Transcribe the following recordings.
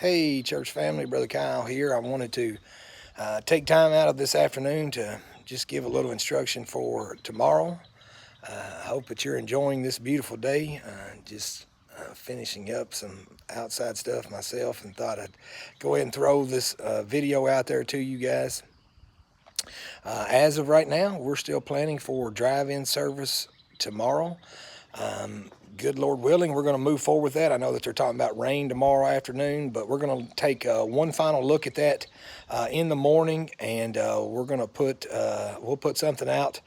Hey, church family, Brother Kyle here. I wanted to take time out of this afternoon to just give a little instruction for tomorrow. I hope that you're enjoying this beautiful day. Just finishing up some outside stuff myself and thought I'd go ahead and throw this video out there to you guys. As of right now, we're still planning for drive-in service tomorrow. Good Lord willing, we're going to move forward with that. I know that they're talking about rain tomorrow afternoon, but we're going to take one final look at that in the morning, and we're going to we'll put something out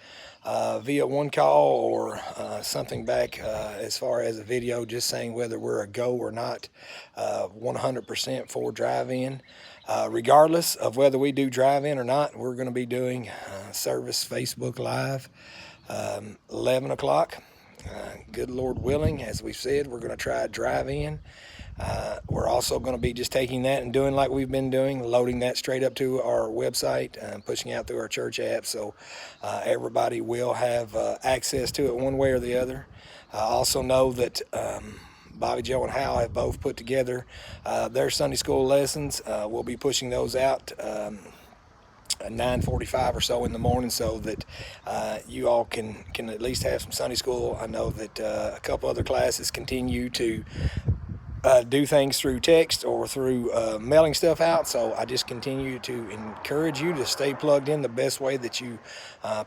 via one call or something back as far as a video, just saying whether we're a go or not, 100% for drive-in. Regardless of whether we do drive-in or not, we're going to be doing service Facebook Live, 11 o'clock. Good Lord willing, as we've said, we're going to try drive-in. We're also going to be just taking that and doing like we've been doing, loading that straight up to our website, pushing out through our church app, so everybody will have access to it one way or the other. I also know that Bobby, Joe, and Hal have both put together their Sunday school lessons. We'll be pushing those out 9:45 or so in the morning, so that you all can at least have some Sunday school. I know that a couple other classes continue to do things through text or through mailing stuff out, so I just continue to encourage you to stay plugged in the best way that you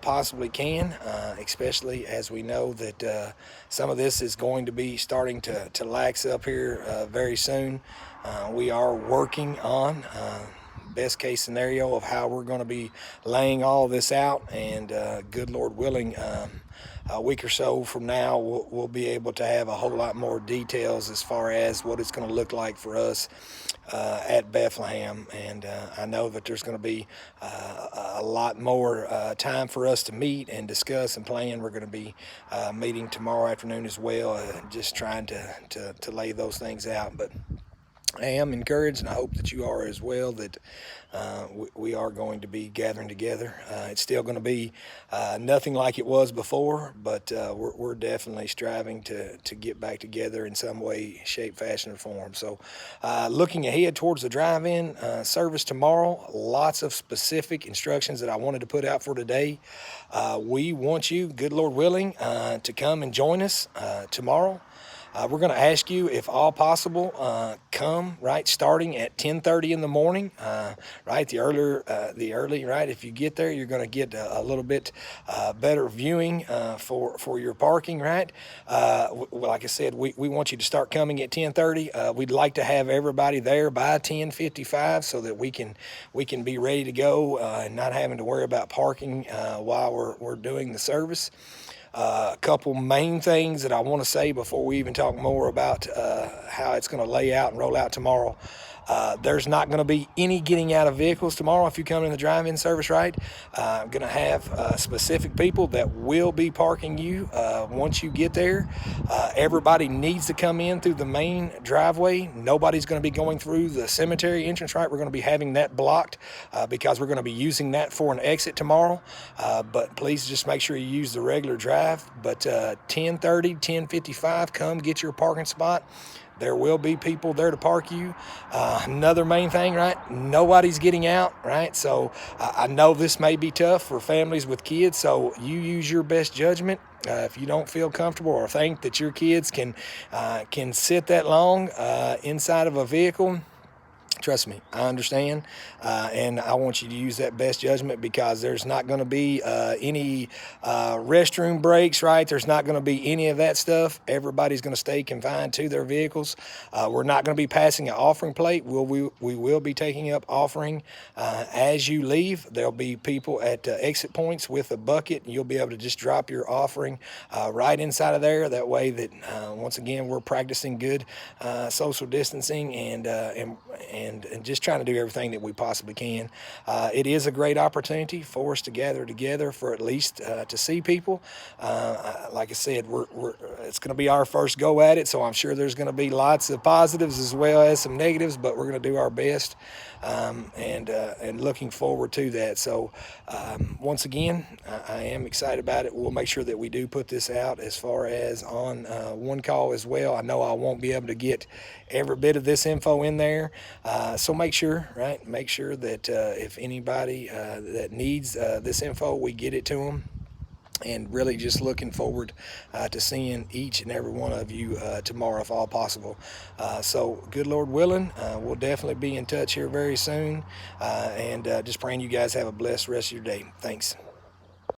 possibly can, especially as we know that some of this is going to be starting to lax up here very soon. We are working on best case scenario of how we're going to be laying all this out, and good Lord willing, a week or so from now we'll be able to have a whole lot more details as far as what it's going to look like for us at Bethlehem. And I know that there's going to be a lot more time for us to meet and discuss and plan. We're going to be meeting tomorrow afternoon as well, just trying to lay those things out. But I am encouraged, and I hope that you are as well, that we are going to be gathering together. It's still going to be nothing like it was before, but we're definitely striving to get back together in some way, shape, fashion, or form. So looking ahead towards the drive-in service tomorrow, lots of specific instructions that I wanted to put out for today. We want you, good Lord willing, to come and join us tomorrow. We're going to ask you, if all possible, come right starting at 10:30 in the morning. Right, the early, right. If you get there, you're going to get a little bit better viewing for your parking. Right. Like I said, we want you to start coming at 10:30. We'd like to have everybody there by 10:55 so that we can be ready to go and not having to worry about parking while we're doing the service. A couple main things that I want to say before we even talk more about how it's going to lay out and roll out tomorrow. There's not going to be any getting out of vehicles tomorrow if you come in the drive-in service, right? I'm going to have specific people that will be parking you once you get there. Everybody needs to come in through the main driveway. Nobody's going to be going through the cemetery entrance, right? We're going to be having that blocked because we're going to be using that for an exit tomorrow. But please just make sure you use the regular drive. But 10:30, 10:55, come get your parking spot. There will be people there to park you. Another main thing, right? Nobody's getting out, right? So I know this may be tough for families with kids, so you use your best judgment. If you don't feel comfortable or think that your kids can sit that long inside of a vehicle, trust me, I understand, and I want you to use that best judgment, because there's not going to be any restroom breaks, right? There's not going to be any of that stuff. Everybody's going to stay confined to their vehicles. We're not going to be passing an offering plate. We will be taking up offering as you leave. There'll be people at exit points with a bucket, and you'll be able to just drop your offering right inside of there. That way that, once again, we're practicing good social distancing and and just trying to do everything that we possibly can. It is a great opportunity for us to gather together for at least to see people. Like I said, it's going to be our first go at it, so I'm sure there's going to be lots of positives as well as some negatives, but we're going to do our best, and looking forward to that. So once again, I am excited about it. We'll make sure that we do put this out as far as on one call as well. I know I won't be able to get every bit of this info in there, so make sure that if anybody that needs this info, we get it to them. And really just looking forward to seeing each and every one of you tomorrow, if all possible. So good Lord willing, we'll definitely be in touch here very soon, and just praying you guys have a blessed rest of your day. Thanks.